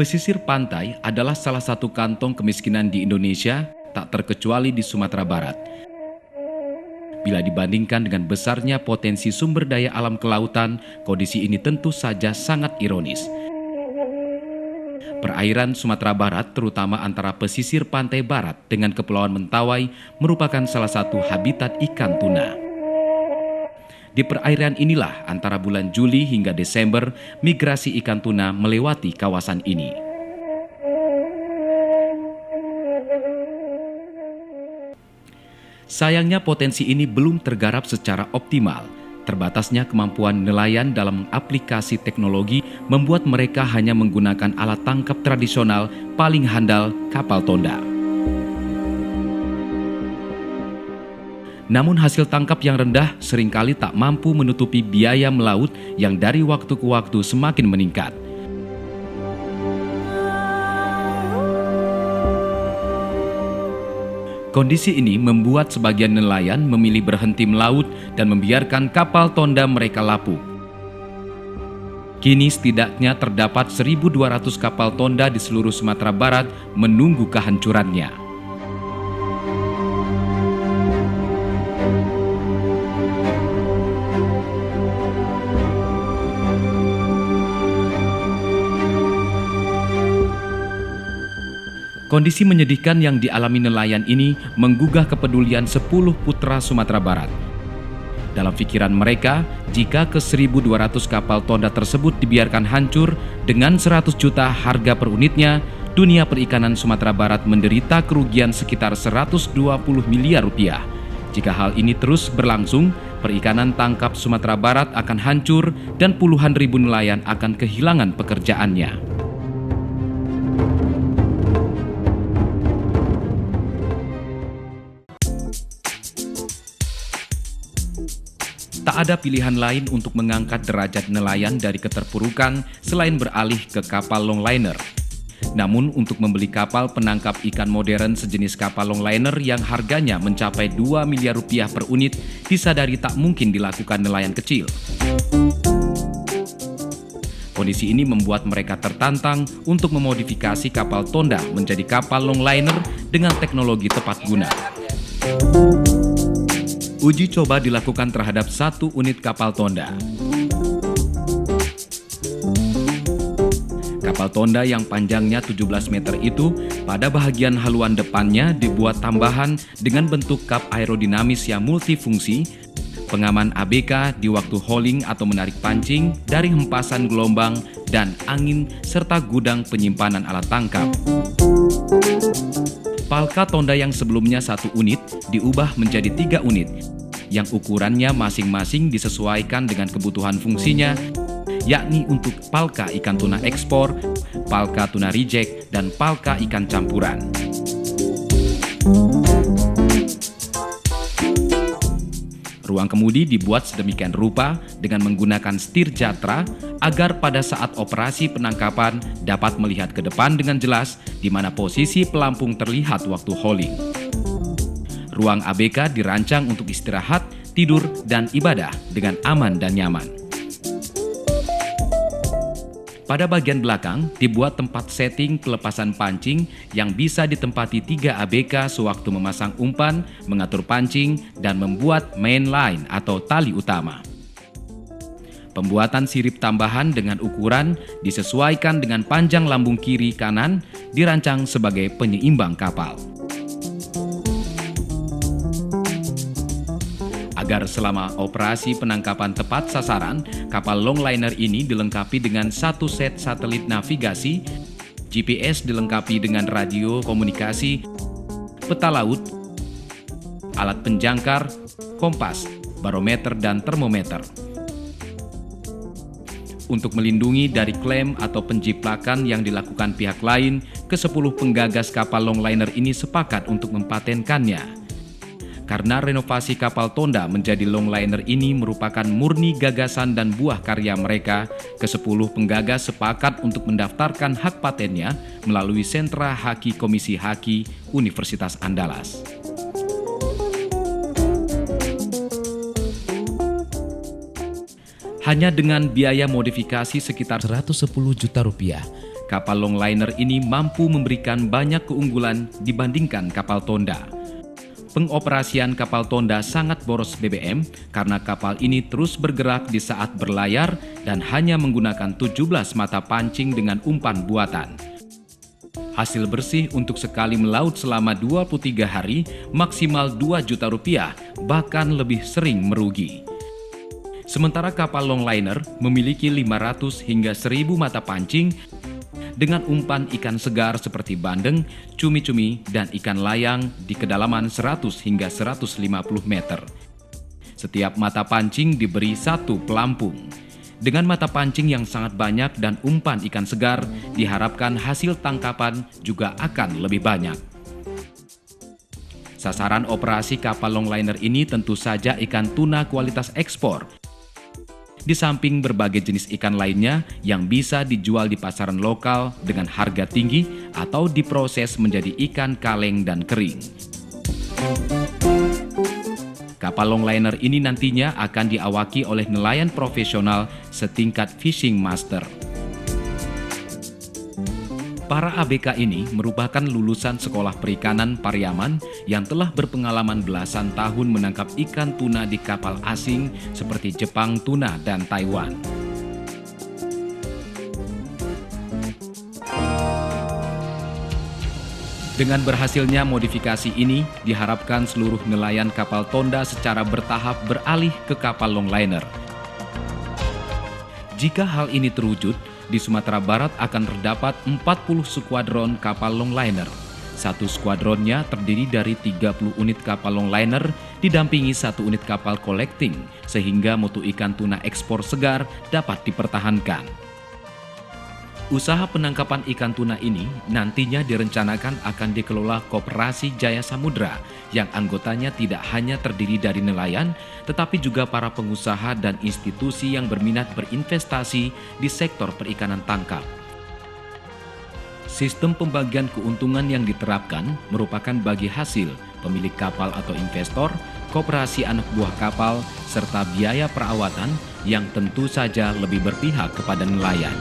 Pesisir pantai adalah salah satu kantong kemiskinan di Indonesia, tak terkecuali di Sumatera Barat. Bila dibandingkan dengan besarnya potensi sumber daya alam kelautan, kondisi ini tentu saja sangat ironis. Perairan Sumatera Barat, terutama antara pesisir pantai barat dengan Kepulauan Mentawai, merupakan salah satu habitat ikan tuna. Di perairan inilah antara bulan Juli hingga Desember, migrasi ikan tuna melewati kawasan ini. Sayangnya potensi ini belum tergarap secara optimal. Terbatasnya kemampuan nelayan dalam aplikasi teknologi membuat mereka hanya menggunakan alat tangkap tradisional paling handal, kapal tonda. Namun hasil tangkap yang rendah seringkali tak mampu menutupi biaya melaut yang dari waktu ke waktu semakin meningkat. Kondisi ini membuat sebagian nelayan memilih berhenti melaut dan membiarkan kapal tonda mereka lapuk. Kini setidaknya terdapat 1.200 kapal tonda di seluruh Sumatera Barat menunggu kehancurannya. Kondisi menyedihkan yang dialami nelayan ini menggugah kepedulian 10 putra Sumatera Barat. Dalam pikiran mereka, jika ke 1.200 kapal tonda tersebut dibiarkan hancur dengan 100 juta harga per unitnya, dunia perikanan Sumatera Barat menderita kerugian sekitar 120 miliar rupiah. Jika hal ini terus berlangsung, perikanan tangkap Sumatera Barat akan hancur dan puluhan ribu nelayan akan kehilangan pekerjaannya. Tak ada pilihan lain untuk mengangkat derajat nelayan dari keterpurukan selain beralih ke kapal longliner. Namun untuk membeli kapal penangkap ikan modern sejenis kapal longliner yang harganya mencapai 2 miliar rupiah per unit disadari tak mungkin dilakukan nelayan kecil. Kondisi ini membuat mereka tertantang untuk memodifikasi kapal tonda menjadi kapal longliner dengan teknologi tepat guna. Uji coba dilakukan terhadap 1 unit kapal tonda. Kapal tonda yang panjangnya 17 meter itu pada bahagian haluan depannya dibuat tambahan dengan bentuk kap aerodinamis yang multifungsi, pengaman ABK di waktu hauling atau menarik pancing dari hempasan gelombang dan angin, serta gudang penyimpanan alat tangkap. Palka tonda yang sebelumnya 1 unit diubah menjadi 3 unit, yang ukurannya masing-masing disesuaikan dengan kebutuhan fungsinya, yakni untuk palka ikan tuna ekspor, palka tuna reject, dan palka ikan campuran. Ruang kemudi dibuat sedemikian rupa dengan menggunakan setir jatra agar pada saat operasi penangkapan dapat melihat ke depan dengan jelas di mana posisi pelampung terlihat waktu hauling. Ruang ABK dirancang untuk istirahat, tidur, dan ibadah dengan aman dan nyaman. Pada bagian belakang dibuat tempat setting pelepasan pancing yang bisa ditempati 3 ABK sewaktu memasang umpan, mengatur pancing, dan membuat main line atau tali utama. Pembuatan sirip tambahan dengan ukuran disesuaikan dengan panjang lambung kiri kanan dirancang sebagai penyeimbang kapal. Agar selama operasi penangkapan tepat sasaran, kapal longliner ini dilengkapi dengan 1 set satelit navigasi, GPS dilengkapi dengan radio komunikasi, peta laut, alat penjangkar, kompas, barometer, dan termometer. Untuk melindungi dari klaim atau penjiplakan yang dilakukan pihak lain, ke-10 penggagas kapal longliner ini sepakat untuk mempatenkannya. Karena renovasi kapal tonda menjadi longliner ini merupakan murni gagasan dan buah karya mereka, ke-10 penggagas sepakat untuk mendaftarkan hak patennya melalui Sentra Haki Komisi Haki Universitas Andalas. Hanya dengan biaya modifikasi sekitar 110 juta rupiah, Kapal longliner ini mampu memberikan banyak keunggulan dibandingkan kapal tonda. Pengoperasian kapal tonda sangat boros BBM karena kapal ini terus bergerak di saat berlayar dan hanya menggunakan 17 mata pancing dengan umpan buatan. Hasil bersih untuk sekali melaut selama 23 hari maksimal 2 juta rupiah, bahkan lebih sering merugi. Sementara kapal longliner memiliki 500 hingga 1000 mata pancing dengan umpan ikan segar seperti bandeng, cumi-cumi, dan ikan layang di kedalaman 100 hingga 150 meter. Setiap mata pancing diberi satu pelampung. Dengan mata pancing yang sangat banyak dan umpan ikan segar, diharapkan hasil tangkapan juga akan lebih banyak. Sasaran operasi kapal longliner ini tentu saja ikan tuna kualitas ekspor, di samping berbagai jenis ikan lainnya yang bisa dijual di pasaran lokal dengan harga tinggi atau diproses menjadi ikan kaleng dan kering. Kapal longliner ini nantinya akan diawaki oleh nelayan profesional setingkat fishing master. Para ABK ini merupakan lulusan Sekolah Perikanan Pariaman yang telah berpengalaman belasan tahun menangkap ikan tuna di kapal asing seperti Jepang Tuna dan Taiwan. Dengan berhasilnya modifikasi ini, diharapkan seluruh nelayan kapal tonda secara bertahap beralih ke kapal longliner. Jika hal ini terwujud, di Sumatera Barat akan terdapat 40 skuadron kapal longliner. Satu skuadronnya terdiri dari 30 unit kapal longliner didampingi satu unit kapal collecting, sehingga mutu ikan tuna ekspor segar dapat dipertahankan. Usaha penangkapan ikan tuna ini nantinya direncanakan akan dikelola Koperasi Jaya Samudra yang anggotanya tidak hanya terdiri dari nelayan, tetapi juga para pengusaha dan institusi yang berminat berinvestasi di sektor perikanan tangkap. Sistem pembagian keuntungan yang diterapkan merupakan bagi hasil pemilik kapal atau investor, koperasi anak buah kapal, serta biaya perawatan yang tentu saja lebih berpihak kepada nelayan.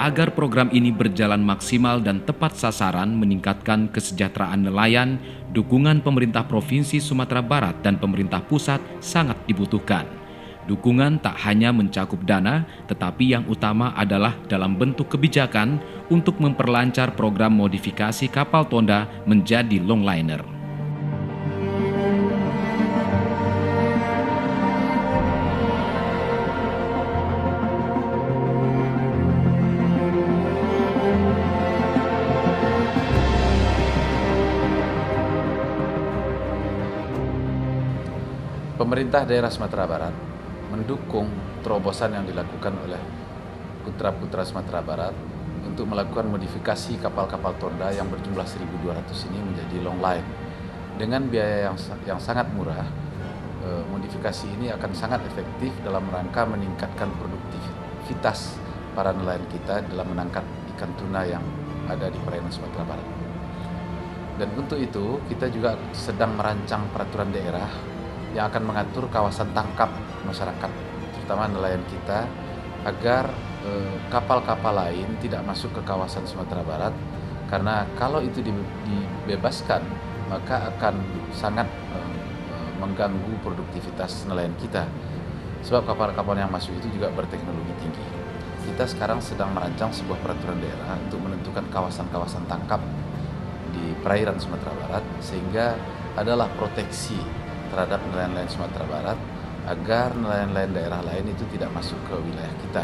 Agar program ini berjalan maksimal dan tepat sasaran meningkatkan kesejahteraan nelayan, dukungan pemerintah Provinsi Sumatera Barat dan pemerintah pusat sangat dibutuhkan. Dukungan tak hanya mencakup dana, tetapi yang utama adalah dalam bentuk kebijakan untuk memperlancar program modifikasi kapal tonda menjadi longliner. Pemerintah daerah Sumatera Barat mendukung terobosan yang dilakukan oleh putra-putra Sumatera Barat untuk melakukan modifikasi kapal-kapal tonda yang berjumlah 1.200 ini menjadi longline. Dengan biaya yang sangat murah, modifikasi ini akan sangat efektif dalam rangka meningkatkan produktivitas para nelayan kita dalam menangkap ikan tuna yang ada di perairan Sumatera Barat. Dan untuk itu kita juga sedang merancang peraturan daerah yang akan mengatur kawasan tangkap masyarakat, terutama nelayan kita, agar kapal-kapal lain tidak masuk ke kawasan Sumatera Barat, karena kalau itu dibebaskan maka akan sangat mengganggu produktivitas nelayan kita, sebab kapal-kapal yang masuk itu juga berteknologi tinggi. Kita sekarang sedang merancang sebuah peraturan daerah untuk menentukan kawasan-kawasan tangkap di perairan Sumatera Barat, sehingga adalah proteksi terhadap nelayan-nelayan Sumatera Barat agar nelayan-nelayan daerah lain itu tidak masuk ke wilayah kita.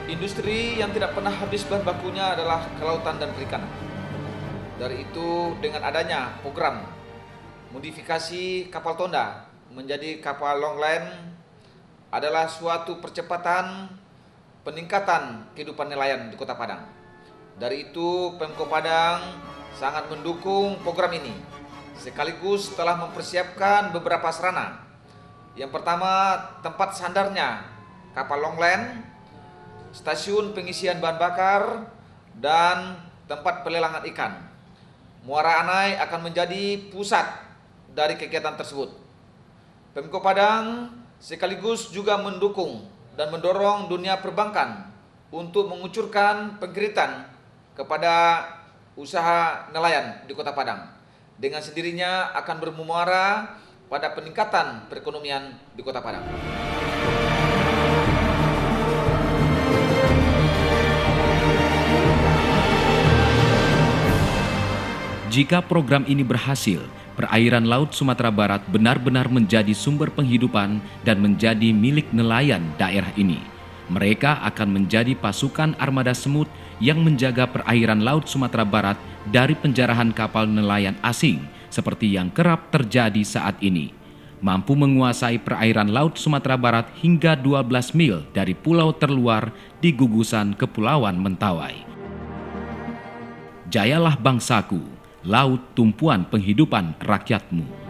Industri yang tidak pernah habis bahan bakunya adalah kelautan dan perikanan. Dari itu, dengan adanya program modifikasi kapal tonda menjadi kapal longline adalah suatu percepatan peningkatan kehidupan nelayan di Kota Padang. Dari itu, Pemko Padang sangat mendukung program ini, sekaligus telah mempersiapkan beberapa sarana. Yang pertama, tempat sandarnya kapal longline, stasiun pengisian bahan bakar, dan tempat pelelangan ikan. Muara Anai akan menjadi pusat dari kegiatan tersebut. Pemko Padang sekaligus juga mendukung dan mendorong dunia perbankan untuk mengucurkan pengkreditan kepada usaha nelayan di Kota Padang. Dengan sendirinya akan bermuara pada peningkatan perekonomian di Kota Padang. Jika program ini berhasil, perairan Laut Sumatera Barat benar-benar menjadi sumber penghidupan dan menjadi milik nelayan daerah ini. Mereka akan menjadi pasukan armada semut yang menjaga perairan Laut Sumatera Barat dari penjarahan kapal nelayan asing seperti yang kerap terjadi saat ini. Mampu menguasai perairan Laut Sumatera Barat hingga 12 mil dari pulau terluar di gugusan Kepulauan Mentawai. Jayalah bangsaku, laut tumpuan penghidupan rakyatmu.